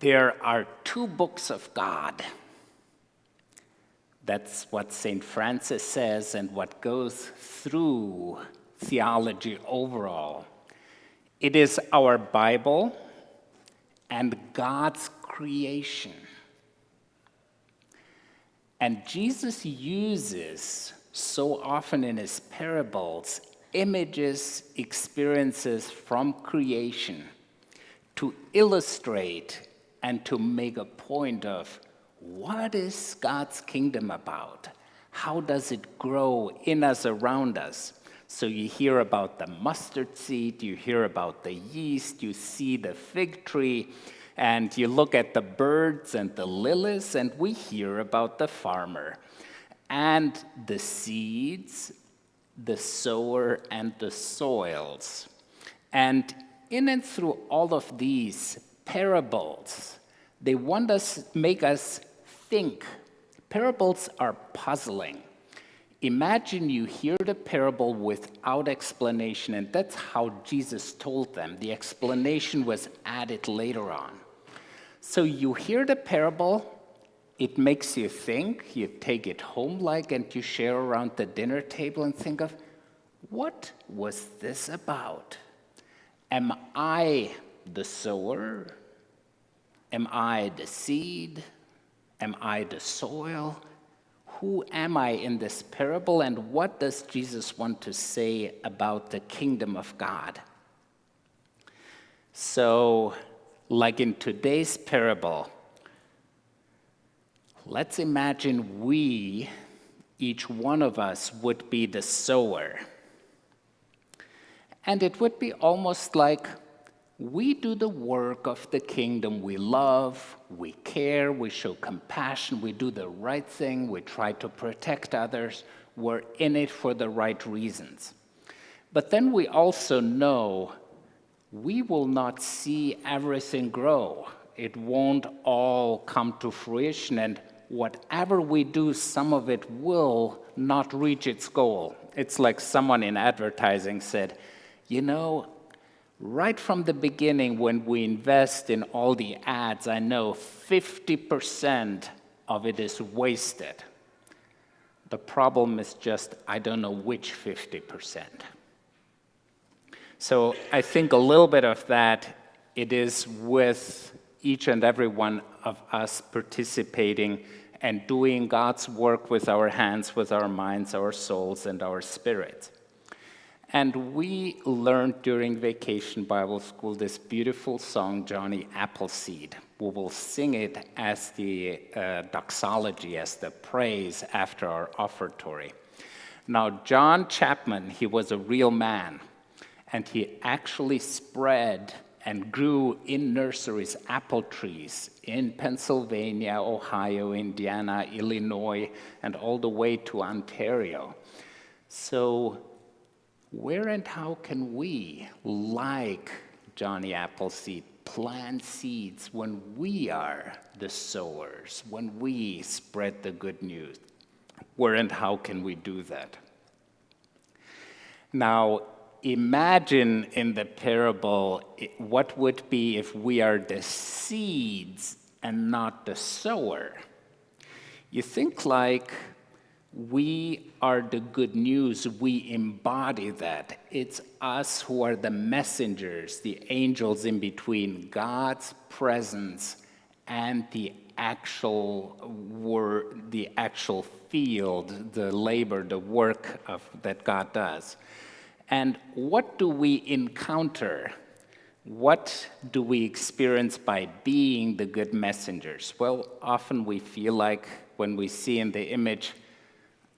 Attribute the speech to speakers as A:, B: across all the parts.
A: There are two books of God. That's what St. Francis says and what goes through theology overall. It is our Bible and God's creation. And Jesus uses so often in his parables images, experiences from creation to illustrate and to make a point of what is God's kingdom about? How does it grow in us, around us? So you hear about the mustard seed, you hear about the yeast, you see the fig tree, and you look at the birds and the lilies, and we hear about the farmer. And the seeds, the sower, and the soils. And in and through all of these parables, they make us think. Parables are puzzling. Imagine you hear the parable without explanation, and that's how Jesus told them. The explanation was added later on. So you hear the parable, it makes you think, you take it home and you share around the dinner table and think of, what was this about? Am I the sower? Am I the seed? Am I the soil? Who am I in this parable, and what does Jesus want to say about the kingdom of God? So, like in today's parable, let's imagine each one of us, would be the sower. And it would be almost like we do the work of the kingdom. We love, we care, we show compassion, we do the right thing, we try to protect others. We're in it for the right reasons. But then we also know we will not see everything grow. It won't all come to fruition, and whatever we do, some of it will not reach its goal. It's like someone in advertising said, right from the beginning, when we invest in all the ads, I know 50% of it is wasted. The problem is just, I don't know which 50%. So I think a little bit of that, it is with each and every one of us participating and doing God's work with our hands, with our minds, our souls, and our spirits. And we learned during Vacation Bible School this beautiful song, Johnny Appleseed. We will sing it as the doxology, as the praise after our offertory. Now, John Chapman, he was a real man, and he actually spread and grew in nurseries apple trees in Pennsylvania, Ohio, Indiana, Illinois, and all the way to Ontario. So, where and how can we, like Johnny Appleseed, plant seeds when we are the sowers, when we spread the good news? Where and how can we do that? Now, imagine in the parable what would be if we are the seeds and not the sower. You think like we are the good news, we embody that. It's us who are the messengers, the angels in between God's presence and the actual word, the actual field, the labor, the work that God does. And what do we encounter? What do we experience by being the good messengers? Well, often we feel like when we see in the image,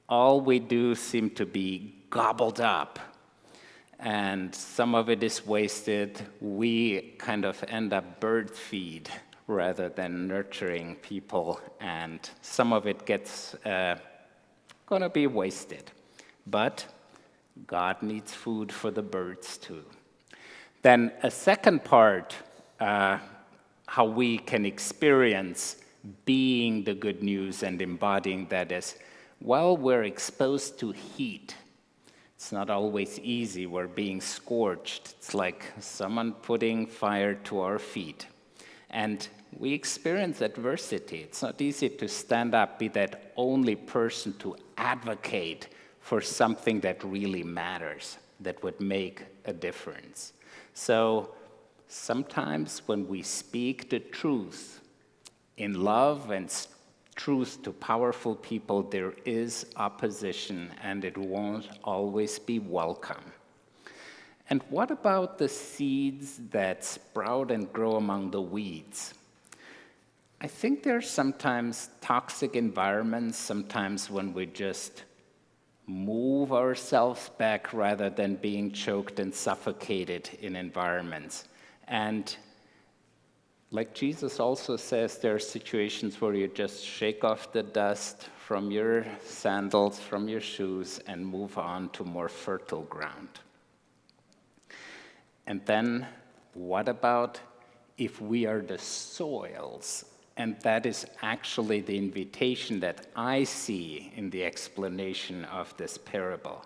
A: all we do seem to be gobbled up, and some of it is wasted. We kind of end up bird feed rather than nurturing people, and some of it gets going to be wasted. But God needs food for the birds too. Then a second part, how we can experience being the good news and embodying that is, while we're exposed to heat, it's not always easy. We're being scorched. It's like someone putting fire to our feet. And we experience adversity. It's not easy to stand up, be that only person to advocate for something that really matters, that would make a difference. So sometimes when we speak the truth in love and truth to powerful people, there is opposition and it won't always be welcome. And what about the seeds that sprout and grow among the weeds? I think there are sometimes toxic environments, sometimes when we just move ourselves back rather than being choked and suffocated in environments. And like Jesus also says, there are situations where you just shake off the dust from your sandals, from your shoes, and move on to more fertile ground. And then, what about if we are the soils? And that is actually the invitation that I see in the explanation of this parable.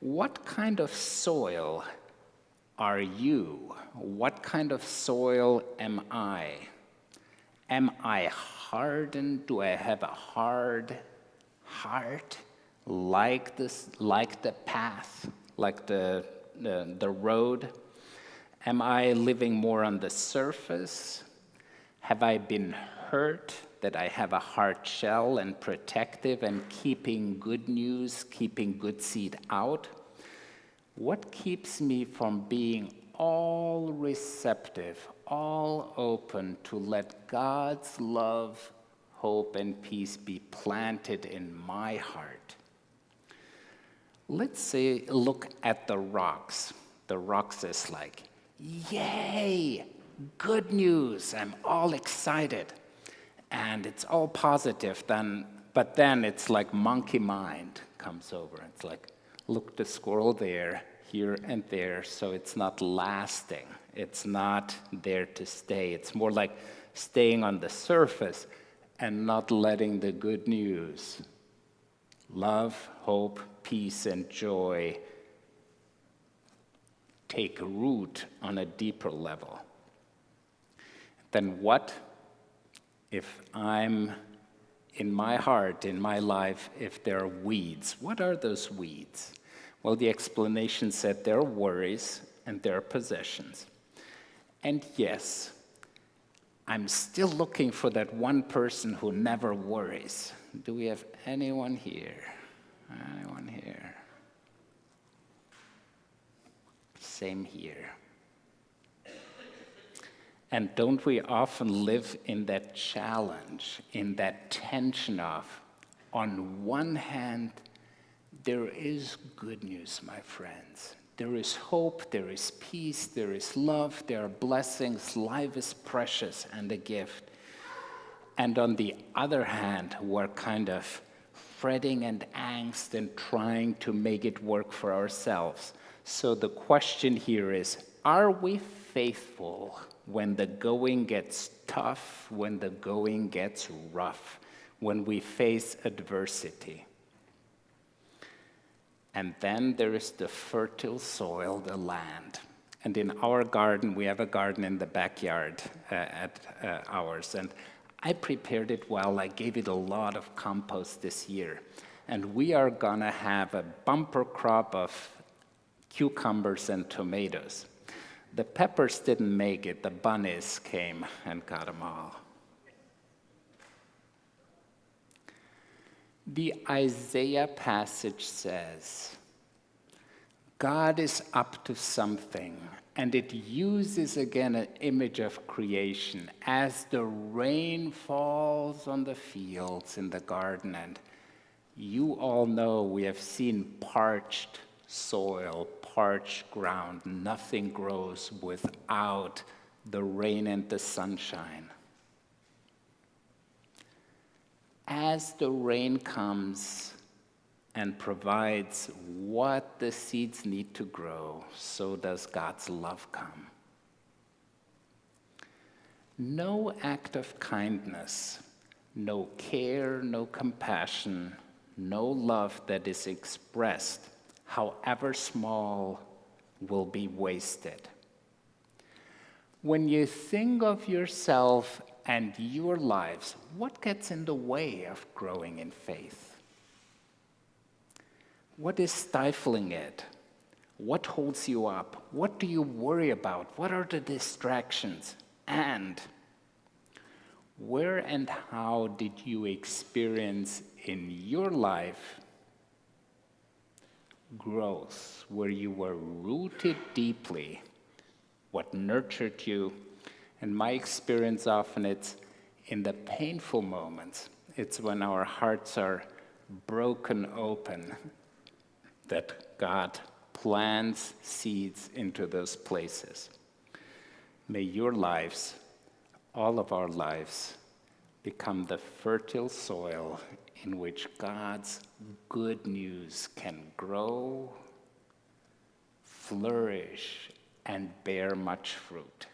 A: What kind of soil are you? What kind of soil am I? Am I hardened? Do I have a hard heart? Like this, like the path, like the road? Am I living more on the surface? Have I been hurt that I have a hard shell and protective and keeping good news, keeping good seed out? What keeps me from being all receptive, all open to let God's love, hope, and peace be planted in my heart? Let's say, look at the rocks. The rocks is like, yay, good news, I'm all excited. And it's all positive, but then it's like monkey mind comes over. It's like, look, the squirrel there, here and there, so it's not lasting. It's not there to stay. It's more like staying on the surface and not letting the good news, love, hope, peace, and joy take root on a deeper level. Then what if I'm in my heart, in my life, if there are weeds? What are those weeds? Well, the explanation said there are worries and there are possessions. And yes, I'm still looking for that one person who never worries. Do we have anyone here? Anyone here? Same here. And don't we often live in that challenge, in that tension of, on one hand, there is good news, my friends. There is hope, there is peace, there is love, there are blessings, life is precious and a gift. And on the other hand, we're kind of fretting and angst and trying to make it work for ourselves. So the question here is, are we faithful when the going gets tough, when the going gets rough, when we face adversity? And then there is the fertile soil, the land. And in our garden, we have a garden in the backyard at ours. And I prepared it well. I gave it a lot of compost this year. And we are going to have a bumper crop of cucumbers and tomatoes. The peppers didn't make it. The bunnies came and got them all. The Isaiah passage says, God is up to something, and it uses again an image of creation as the rain falls on the fields in the garden. And you all know we have seen parched soil, parched ground. Nothing grows without the rain and the sunshine. As the rain comes and provides what the seeds need to grow, so does God's love come. No act of kindness, no care, no compassion, no love that is expressed, however small, will be wasted. When you think of yourself and your lives, what gets in the way of growing in faith? What is stifling it? What holds you up? What do you worry about? What are the distractions? And where and how did you experience in your life growth, where you were rooted deeply, what nurtured you? And my experience often it's in the painful moments. It's when our hearts are broken open that God plants seeds into those places. May your lives, all of our lives, become the fertile soil in which God's good news can grow, flourish, and bear much fruit.